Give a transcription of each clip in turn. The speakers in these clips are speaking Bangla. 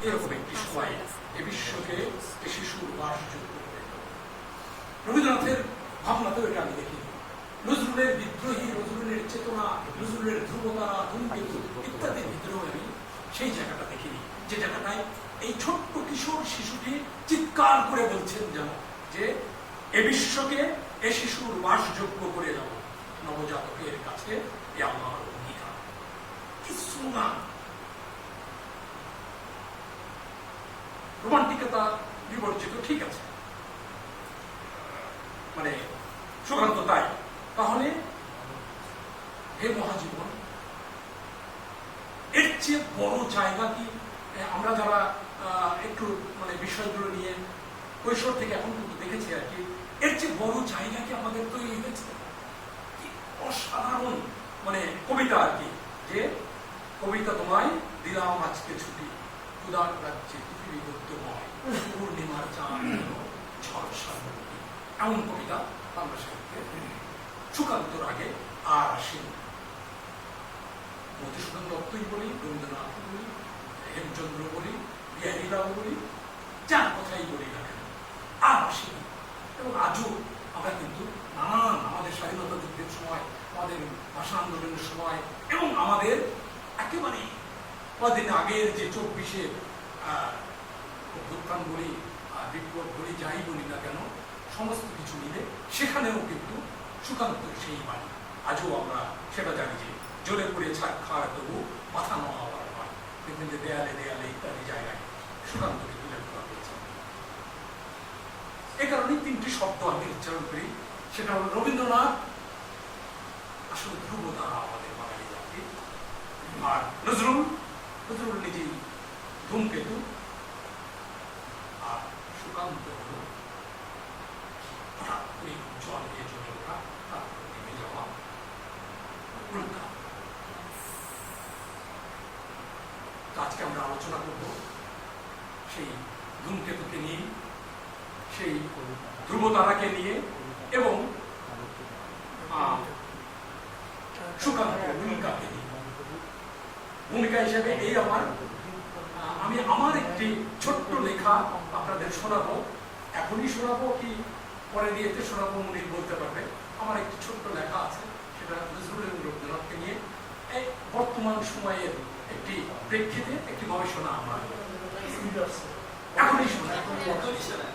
এরকম একটি সময় এ বিশ্বকে এ শিশুর বাসযোগ্য করে। রবীন্দ্রনাথের ভাবনাতেও এটা আমি দেখি। নজরুলের বিদ্রোহী, নজরুলের চেতনা, নজরুলের ধ্রুবতারা, ধূমকেতু ইত্যাদি বিদ্রোহ আমি সেই জায়গাটা দেখিনি, যে জায়গাটায় এই ছোট্ট কিশোর শিশুটি চিৎকার করে বলছেন যেন যে এ বিশ্বকে এ শিশুর বাসযোগ্য করে যাব নবজাতকের কাছে এ আমার অঙ্গীকার। কি স্লোগান! রোমান্টিকতা বিবর্জিত, ঠিক আছে, মানে সুকান্ত তাই। তাহলে হে মহাজীবন, এর চেয়ে বড় জায়গা কি আমরা যারা একটু মানে বিষয়গুলো নিয়ে কৈশোর থেকে এখন কিন্তু দেখেছি আর কি, এর চেয়ে বড় জায়গা কি আমাদের তৈরি হয়েছে? কি অসাধারণ মানে কবিতা আর কি, যে কবিতা তোমায় দিলাম আজকে ছুটি, ক্ষুধার রাজ্যে পৃথিবী গদ্যময়, পূর্ণিমার চাঁদ ঝলসা নদী। এমন কবিতা বাংলা সাহিত্যে সুকান্তর আগে আর আসেনি। মধুসূদন দত্তই বলি, রবীন্দ্রনাথ বলি, হেমচন্দ্র বলি, বিহারীলাল বলি, যার কথাই বলি না কেন, আর আসেনি। এবং আজও আমরা কিন্তু নানান আমাদের স্বাধীনতা যুদ্ধের সময়, আমাদের ভাষা আন্দোলনের সময়, এবং আমাদের একেবারে কদিন আগের যে 24-এর অভ্যুত্থান বলি, বিপ্লব বলি, যাই বলি না কেন, সমস্ত কিছু মিলে সেখানেও কিন্তু সুকান্তর সেই বাণী আজও আমরা সেটা জানি, যে জ্বলে পড়ে ছাড় খাড় তবু মাথা নোয়াবার নয়। দেখবেন যে দেয়ালে দেয়ালে ইত্যাদি জায়গায় সুকান্তকে তুলে ধরা হয়েছে। এ কারণে 3টি শব্দ আমি উচ্চারণ করি, সেটা হল রবীন্দ্রনাথ আসলে ধ্রুব তারা আমাদের বাঙালি জাতি, আর নজরুল নিজেই ধূমকেতু, আর সুকান্ত হল হঠাৎ করে জল দিয়ে চলে ওঠা, তারপর নেমে যাওয়া উল্কা। আজকে আমরা আলোচনা করব সেই ধূমকেতুকে নিয়ে, সেই ধ্রুবতারাকে নিয়ে, এবং সুকান্ত ভূমিকাকে নিয়ে। ভূমিকা হিসেবে এই আমি আমার একটি ছোট্ট লেখা আপনাদের শোনাবো, এখনই শোনাবো কি পরে দিয়েতে শোনাবো মুনির বলতে পারবে। আমার একটি ছোট্ট লেখা আছে, সেটা নজরুল এবং রবীন্দ্রনাথকে নিয়ে এই বর্তমান সময়ের একটি প্রেক্ষিতে একটি গবেষণা আমরা এখনই শোনা।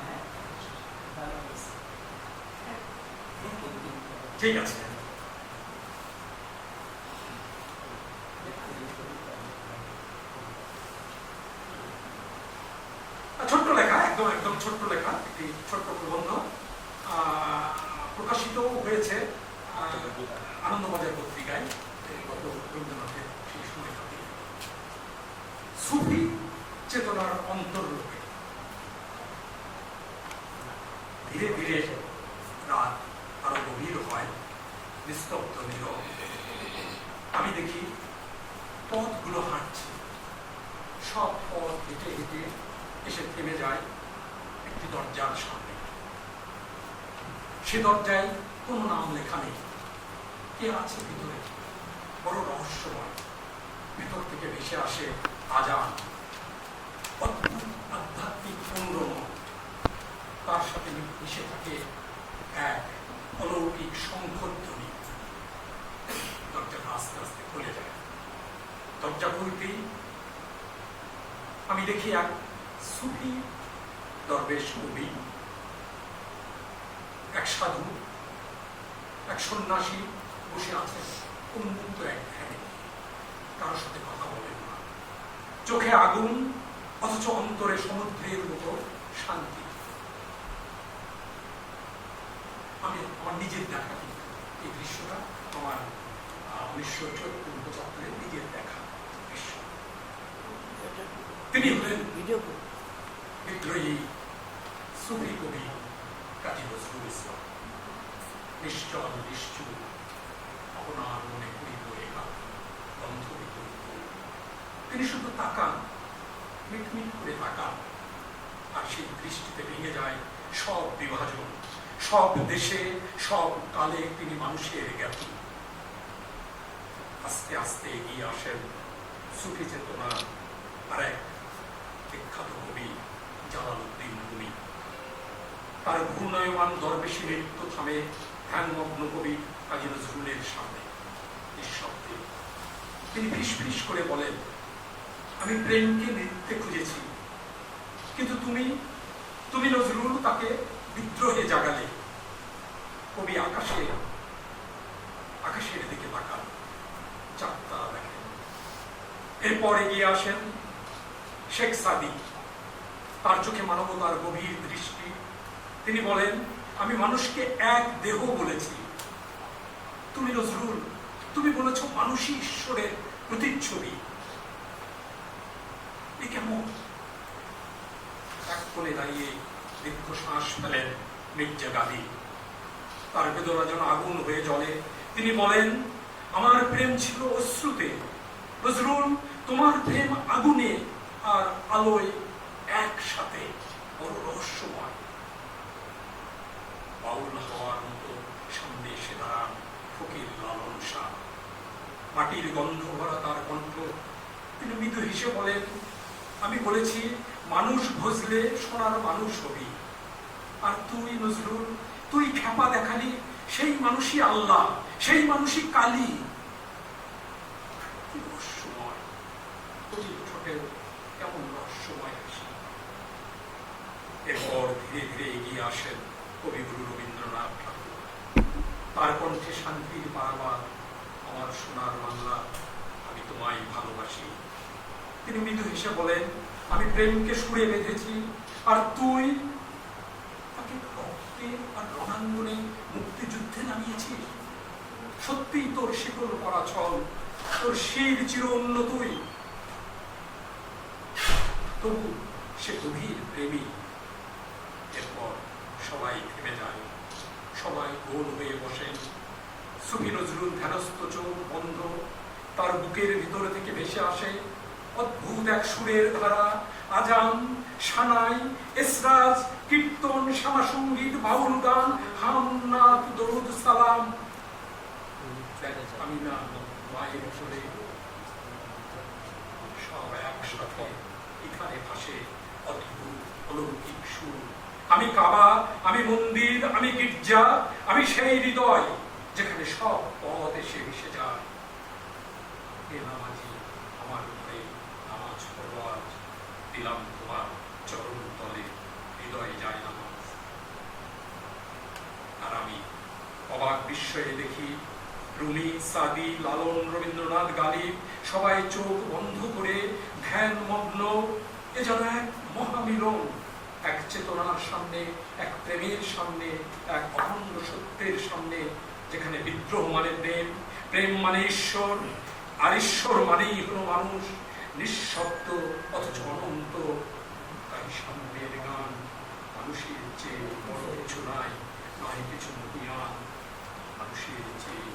ঠিক আছে, ছোট্ট লেখা, একদম ছোট্ট লেখা, একটি ছোট্ট প্রবন্ধ, প্রকাশিত হয়েছে আনন্দবাজার পত্রিকায় গত রবীন্দ্রনাথের সেই সময়টাতে। সুফি চেতনার অন্তর্লোকে ধীরে ধীরে রাত আরো গভীর হয়, নিস্তব্ধ নীরব। আমি দেখি পথগুলো হাঁটছে, সব পথ হেঁটে হেঁটে এসে থেমে যায় একটি দরজার সামনে। সে দরজায় কোনো নাম লেখা নেই, কে আছে ভিতরে, বড় রহস্যময়। ভিতর থেকে ভেসে আসে আজান, অদ্ভুত আধ্যাত্মিক অনুরণন, তার সাথে মিশে থাকে এক অলৌকিক শঙ্খধ্বনি। দরজাটা আস্তে আস্তে খুলে যায়। দরজা খুলতেই আমি দেখি এক সুফি দরবেশ কবি, এক সাধু, এক সন্ন্যাসী বসে আছেন উন্মুক্ত এক ধ্যানে, কারোর সাথে কথা বলেন না, চোখে আগুন অথচ অন্তরে সমুদ্রের মতো শান্তি। আমি আমার নিজের দেখা, এই দৃশ্যটা আমার 1974 নিজের দেখা দৃশ্য। তিনি হলেন বিদ্রোহী সুফি কবি কাজী নজরুল ইসলাম। নিশ্চল নিশ্চুপ, আপনার মনে করিব একা বন্ধ বিকল্প। তিনি শুধু তাকান, মিটমিট করে তাকান, আর সেই দৃষ্টিতে ভেঙে যায় সব বিভাজন, সব দেশে সব কালে তিনি মানুষের জ্ঞাতি। আস্তে আস্তে এগিয়ে আসেন সুফি চেতনা আর এক তার ঘূর্ণায়মান দরবেশী নৃত্য থামে ধ্যানমগ্ন কবি কাজী নজরুলের সামনে। নিঃশব্দে তিনি ফিস ফিস করে বলেন, আমি প্রেমকে নৃত্যে খুঁজেছি, কিন্তু তুমি তুমি নজরুল তাকে বিদ্রোহে জাগালে। কবি আকাশের দিকে তাকান, চাঁদ তারা দেখেন। এরপর এগিয়ে আসেন শেখ সাদি, তার চোখে মানবতার গভীর দৃষ্টি। তিনি বলেন, আমি মানুষকে এক দেহ বলেছি। তুমি নজরুল, তুমি বলেছ মানুষই ঈশ্বরের প্রতিচ্ছবি। এ কেমন? এক কোণে দাঁড়িয়ে দীর্ঘশ্বাস ফেলেন মির্জা গালি। তার বেদনা যেন আগুন হয়ে জ্বলে। তিনি বলেন, আমার প্রেম ছিল অশ্রুতে। নজরুল, তোমার প্রেম আগুনে আর আলোয় একসাথে, বড় রহস্যময়। বাউল হওয়ার মতো সামনে এসে দাঁড়ান ফকির লালন শাহ। মাটির গন্ধ ভরা তার কণ্ঠ। তিনি মৃদু হেসে বলেন, আমি বলেছি মানুষ ভজলে সোনার মানুষ হবি। আর তুই নজরুল, তুই খেপা দেখালি সেই মানুষই আল্লাহ, সেই মানুষই কালী। কি রহস্যময়! কবির ঠোঁটেও কেমন রহস্যময় হাসি। এরপর ধীরে ধীরে এগিয়ে আসেন কবিগুরু রবীন্দ্রনাথ ঠাকুর। তার কণ্ঠে শান্তির পারাবার, আমার সোনার বাংলা, আমি তোমায় ভালোবাসি। তিনি মৃদু হেসে বলেন, আমি প্রেমকে সুরে বেঁধেছি, আর তুই তাকে রক্তে আর রণাঙ্গনে মুক্তিযুদ্ধে নামিয়েছিস। সত্যিই তোর শিকল করা ছল, তোর শির চির উন্নতই। তবু সে গভীর প্রেমী। এরপর সবাই থেমে যায়, সবাই গোল হয়ে বসেন। সুফি নজরুল ধ্যানস্থ, চোখ বন্ধ। তার বুকের ভিতর থেকে ভেসে আসে অদ্ভুত এক সুরের ধারা। আজান, সানাই, এসরাজ, কীর্তন, শ্যামা সঙ্গীত, বাউল গান, হামনাথ, দরুদ সালাম। আমি না মায়ের চলে সব একসাথে এখানে ভাসে অদ্ভুত অলৌকিক সুর। আমি কাবা, আমি মন্দির, আমি গির্জা, আমি সেই হৃদয় যেখানে সব পথ এসে মিশে যায়। এ নামাজি আমার ঘরে নামাজ পড়ো আজ, দিলাম তোমার চরণ তলে হৃদয়ে যায় নামাজ। আর আমি অবাক বিস্ময়ে দেখি রুমি, সাদি, লালন, রবীন্দ্রনাথ, গালিব সবাই চোখ বন্ধ করে ধ্যান মগ্ন। এ যেন এক মহামিলন, এক চেতনার সামনে, এক প্রেমের সামনে, এক অখণ্ড সত্যের সামনে, যেখানে বিদ্রোহ মানে প্রেম, প্রেম মানে ঈশ্বর, আর ঈশ্বর মানেই হলো মানুষ, নিঃশব্দ অথচ অনন্ত। তাই সামনের গান, মানুষের চেয়ে বড় কিছু নাই, নয় কিছু মহিয়ান। মানুষের চেয়ে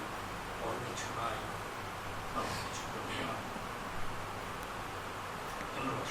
বড় কিছু নাই, নয় কিছু মহিয়ান। ধন্যবাদ।